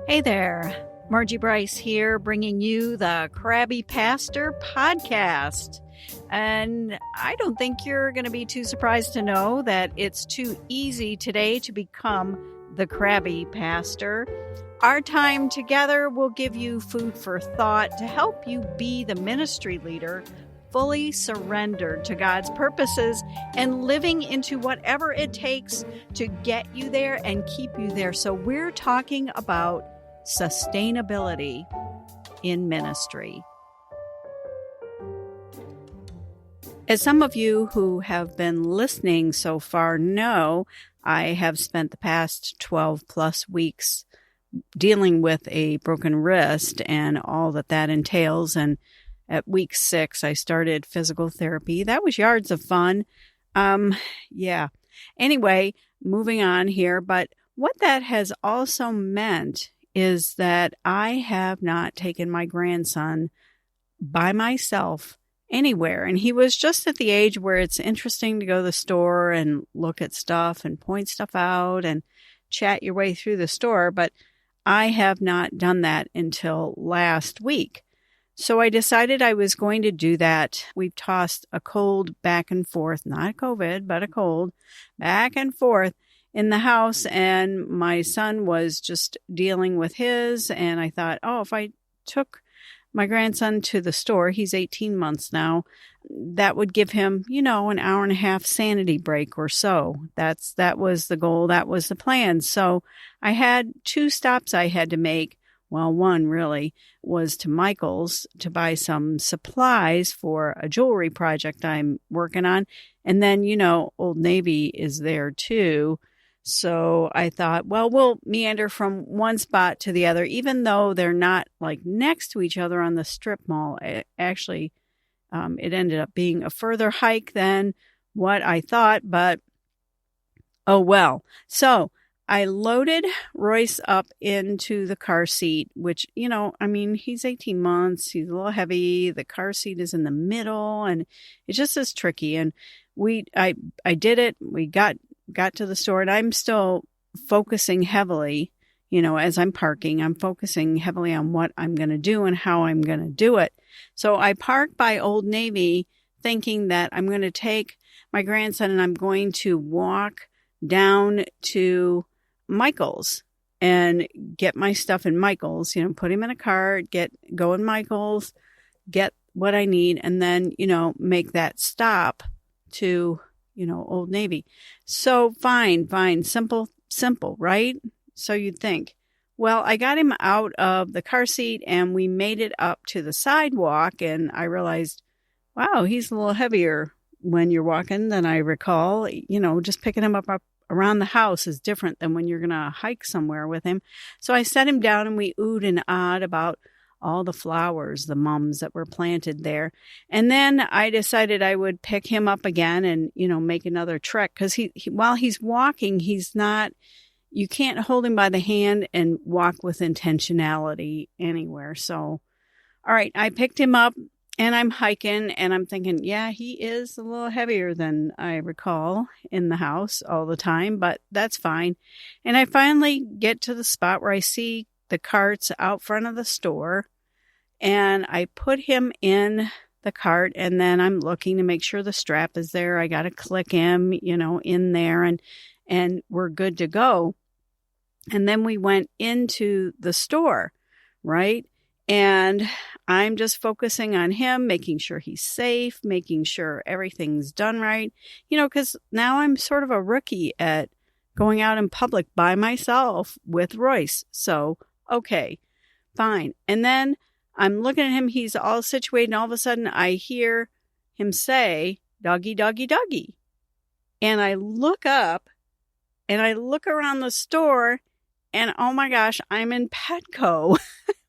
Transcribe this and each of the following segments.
Hey there, Margie Bryce here, bringing you the Krabby Pastor podcast. And I don't think you're going to be too surprised to know that it's too easy today to become the Krabby Pastor. Our time together will give you food for thought to help you be the ministry leader, fully surrendered to God's purposes and living into whatever it takes to get you there and keep you there. So we're talking about sustainability in ministry. As some of you who have been listening so far know, I have spent the past 12 plus weeks dealing with a broken wrist and all that entails. And at week 6, I started physical therapy. That was yards of fun. Anyway, moving on here. But what that has also meant is that I have not taken my grandson by myself anywhere. And he was just at the age where it's interesting to go to the store and look at stuff and point stuff out and chat your way through the store. But I have not done that until last week. So I decided I was going to do that. We've tossed a cold back and forth, not a COVID, but a cold back and forth in the house. And my son was just dealing with his. And I thought, if I took my grandson to the store, he's 18 months now, that would give him, an hour and a half sanity break or so. That was the goal. That was the plan. So I had 2 stops I had to make. Well, one really was to Michael's to buy some supplies for a jewelry project I'm working on. And then, Old Navy is there too. So I thought, well, we'll meander from one spot to the other, even though they're not like next to each other on the strip mall. It ended up being a further hike than what I thought, but oh well. So I loaded Royce up into the car seat, which, he's 18 months. He's a little heavy. The car seat is in the middle and it just is tricky. And I did it. We got to the store and I'm still focusing heavily, as I'm parking, I'm focusing heavily on what I'm going to do and how I'm going to do it. So I parked by Old Navy thinking that I'm going to take my grandson and I'm going to walk down to Michael's and get my stuff in Michael's, put him in a cart, go in Michael's, get what I need, and then, make that stop to, Old Navy. So fine, simple, right? So you'd think. Well, I got him out of the car seat and we made it up to the sidewalk and I realized, wow, he's a little heavier when you're walking than I recall. Just picking him up around the house is different than when you're going to hike somewhere with him. So I set him down and we oohed and ahed about all the flowers, the mums that were planted there. And then I decided I would pick him up again and, make another trek because he while he's walking, you can't hold him by the hand and walk with intentionality anywhere. So, all right, I picked him up. And I'm hiking and I'm thinking, yeah, he is a little heavier than I recall in the house all the time, but that's fine. And I finally get to the spot where I see the carts out front of the store and I put him in the cart and then I'm looking to make sure the strap is there. I got to click him, in there and we're good to go. And then we went into the store, right? And I'm just focusing on him, making sure he's safe, making sure everything's done right, because now I'm sort of a rookie at going out in public by myself with Royce. So, okay, fine. And then I'm looking at him. He's all situated. And all of a sudden I hear him say, doggy, doggy, doggy. And I look up and I look around the store and oh my gosh, I'm in Petco.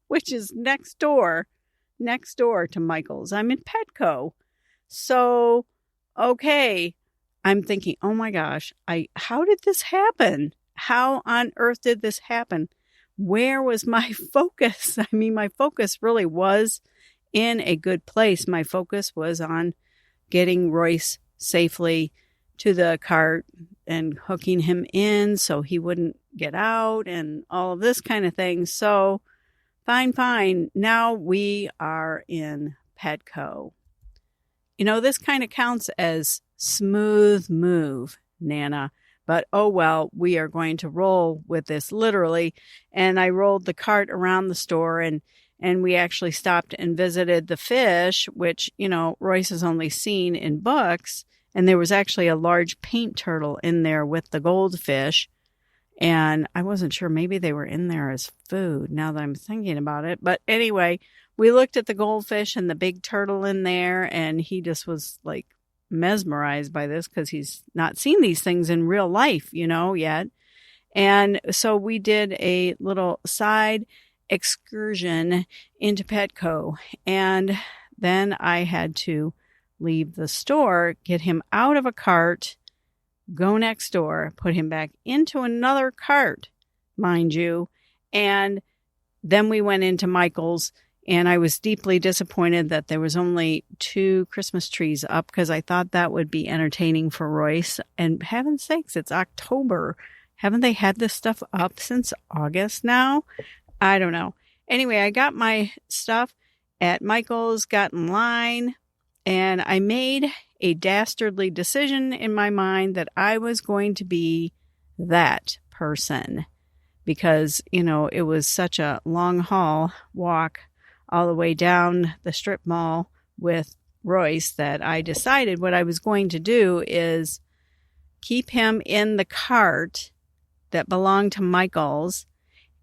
Which is next door to Michael's. I'm in Petco. So, okay, I'm thinking, oh my gosh, how did this happen? How on earth did this happen? Where was my focus? My focus really was in a good place. My focus was on getting Royce safely to the cart and hooking him in so he wouldn't get out and all of this kind of thing. So fine. Now we are in Petco. This kind of counts as smooth move, Nana. But oh well, we are going to roll with this literally. And I rolled the cart around the store and we actually stopped and visited the fish, which, Royce has only seen in books. And there was actually a large paint turtle in there with the goldfish. And I wasn't sure, maybe they were in there as food now that I'm thinking about it. But anyway, we looked at the goldfish and the big turtle in there, and he just was like mesmerized by this because he's not seen these things in real life, yet. And so we did a little side excursion into Petco. And then I had to leave the store, get him out of a cart, go next door, put him back into another cart, mind you. And then we went into Michael's, and I was deeply disappointed that there was only 2 Christmas trees up because I thought that would be entertaining for Royce. And heaven's sakes, it's October. Haven't they had this stuff up since August now? I don't know. Anyway, I got my stuff at Michael's, got in line, and I made a dastardly decision in my mind that I was going to be that person because, it was such a long haul walk all the way down the strip mall with Royce that I decided what I was going to do is keep him in the cart that belonged to Michael's.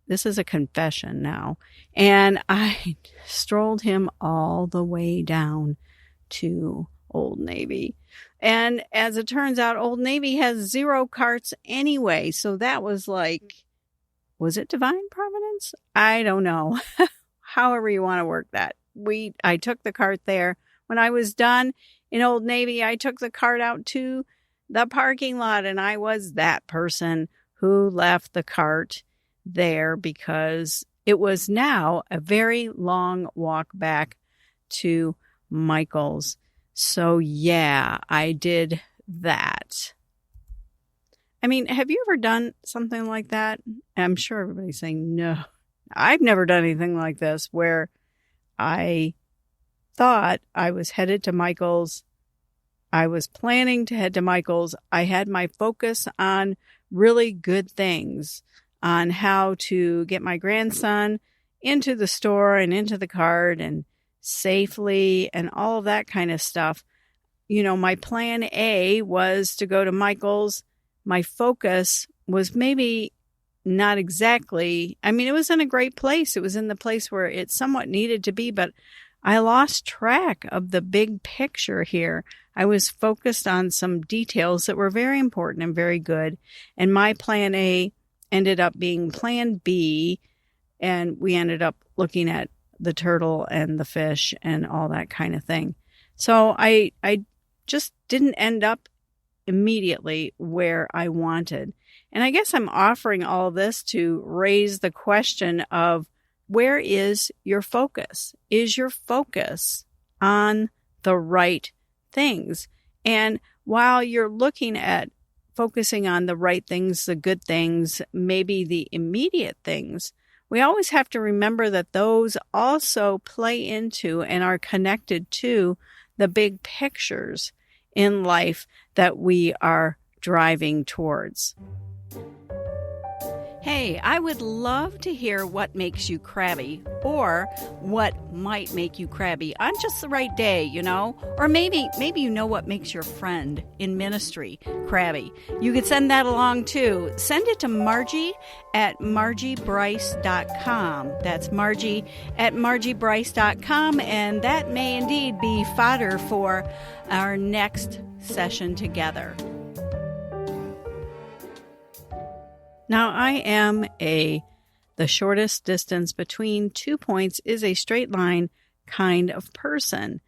This is a confession now. And I strolled him all the way down to Old Navy. And as it turns out, Old Navy has 0 carts anyway. So that was like, was it divine providence? I don't know. However you want to work that. I took the cart there. When I was done in Old Navy, I took the cart out to the parking lot, and I was that person who left the cart there because it was now a very long walk back to Michael's. So yeah, I did that. I mean, have you ever done something like that? I'm sure everybody's saying no. I've never done anything like this where I thought I was headed to Michael's. I was planning to head to Michael's. I had my focus on really good things, on how to get my grandson into the store and into the cart and safely and all of that kind of stuff. My plan A was to go to Michael's. My focus was maybe not exactly, it was in a great place. It was in the place where it somewhat needed to be, but I lost track of the big picture here. I was focused on some details that were very important and very good. And my plan A ended up being plan B. And we ended up looking at the turtle and the fish and all that kind of thing. So I just didn't end up immediately where I wanted. And I guess I'm offering all of this to raise the question of, where is your focus? Is your focus on the right things? And while you're looking at focusing on the right things, the good things, maybe the immediate things, we always have to remember that those also play into and are connected to the big pictures in life that we are driving towards. Hey, I would love to hear what makes you crabby or what might make you crabby on just the right day, Or maybe you know what makes your friend in ministry crabby. You could send that along too. Send it to Margie at margiebryce.com. That's Margie at margiebryce.com, and that may indeed be fodder for our next session together. Now, I am the shortest distance between 2 points is a straight line kind of person.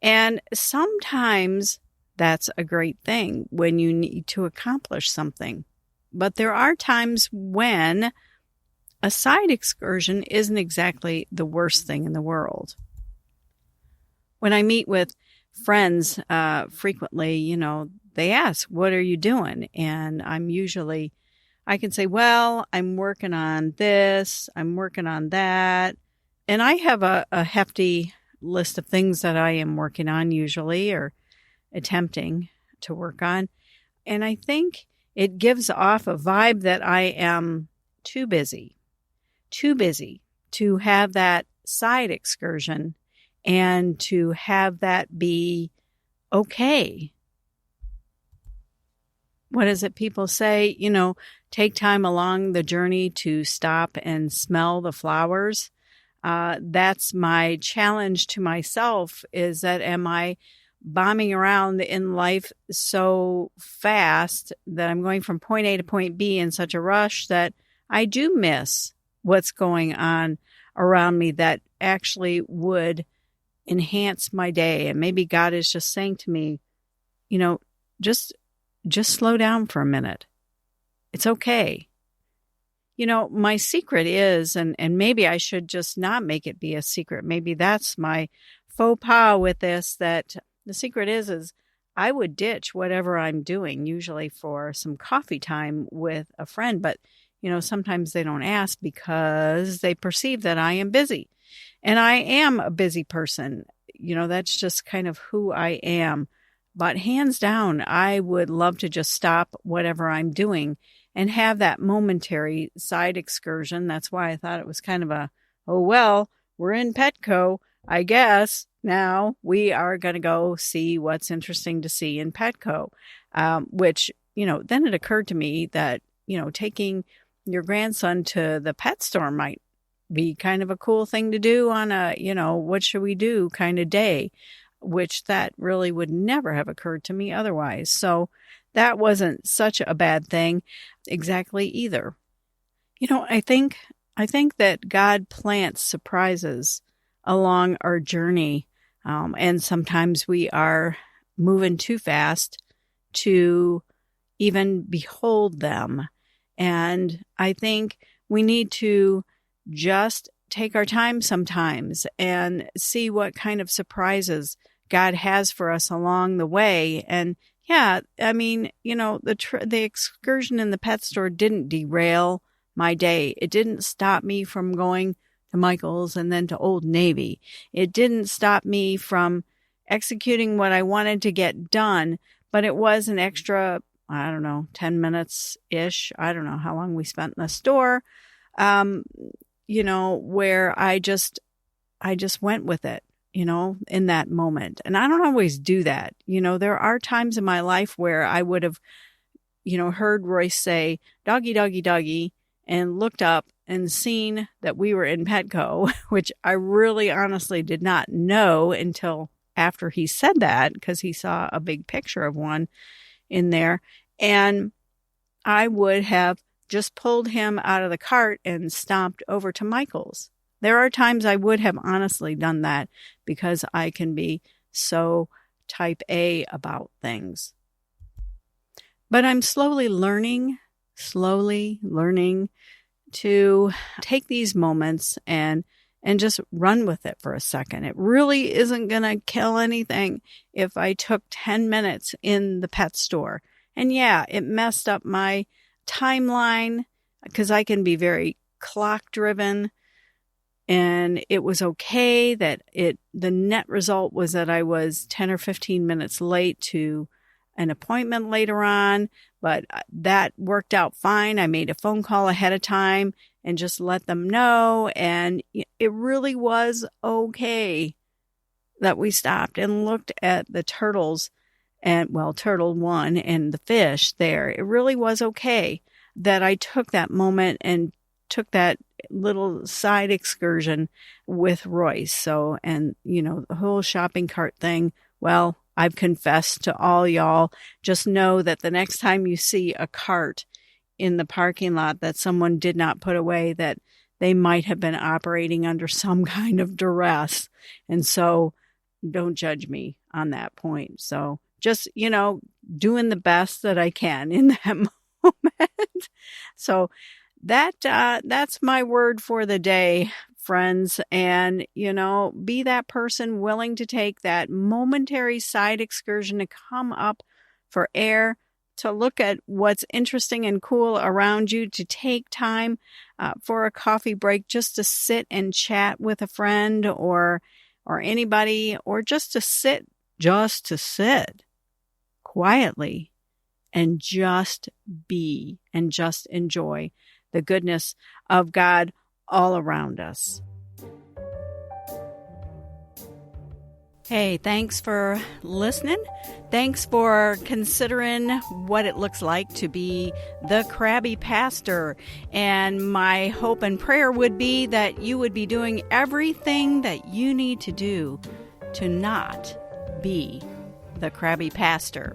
And sometimes that's a great thing when you need to accomplish something. But there are times when a side excursion isn't exactly the worst thing in the world. When I meet with friends frequently, they ask, what are you doing? And I'm usually I can say, well, I'm working on this, I'm working on that. And I have a hefty list of things that I am working on usually or attempting to work on. And I think it gives off a vibe that I am too busy to have that side excursion and to have that be okay. What is it people say? Take time along the journey to stop and smell the flowers. That's my challenge to myself, is that am I bombing around in life so fast that I'm going from point A to point B in such a rush that I do miss what's going on around me that actually would enhance my day. And maybe God is just saying to me, just slow down for a minute. It's okay. My secret is, and maybe I should just not make it be a secret. Maybe that's my faux pas with this, that the secret is I would ditch whatever I'm doing, usually for some coffee time with a friend. But, sometimes they don't ask because they perceive that I am busy. And I am a busy person. That's just kind of who I am. But hands down, I would love to just stop whatever I'm doing and have that momentary side excursion. That's why I thought it was kind of we're in Petco, I guess. Now we are going to go see what's interesting to see in Petco, which, then it occurred to me that, taking your grandson to the pet store might be kind of a cool thing to do on a, what should we do kind of day, which that really would never have occurred to me otherwise. So that wasn't such a bad thing exactly either. I think that God plants surprises along our journey. And sometimes we are moving too fast to even behold them. And I think we need to just take our time sometimes and see what kind of surprises God has for us along the way. And yeah, I mean, the excursion in the pet store didn't derail my day. It didn't stop me from going to Michael's and then to Old Navy. It didn't stop me from executing what I wanted to get done, but it was an extra, 10 minutes-ish. I don't know how long we spent in the store, where I just went with it, in that moment. And I don't always do that. There are times in my life where I would have, heard Royce say, doggy, doggy, doggy, and looked up and seen that we were in Petco, which I really honestly did not know until after he said that, because he saw a big picture of one in there. And I would have just pulled him out of the cart and stomped over to Michael's. There are times I would have honestly done that because I can be so type A about things. But I'm slowly learning to take these moments and just run with it for a second. It really isn't going to kill anything if I took 10 minutes in the pet store. And yeah, it messed up my timeline because I can be very clock driven. And it was okay that the net result was that I was 10 or 15 minutes late to an appointment later on, but that worked out fine. I made a phone call ahead of time and just let them know. And it really was okay that we stopped and looked at the turtles turtle one and the fish there. It really was okay that I took that moment and took that little side excursion with Royce. So, and the whole shopping cart thing, well, I've confessed to all y'all. Just know that the next time you see a cart in the parking lot that someone did not put away, that they might have been operating under some kind of duress. And so don't judge me on that point. So just, doing the best that I can in that moment. So that's my word for the day, friends. And, be that person willing to take that momentary side excursion to come up for air, to look at what's interesting and cool around you, to take time for a coffee break, just to sit and chat with a friend or anybody, or just to sit quietly and just be and just enjoy the goodness of God all around us. Hey, thanks for listening. Thanks for considering what it looks like to be the crabby pastor. And my hope and prayer would be that you would be doing everything that you need to do to not be the crabby pastor.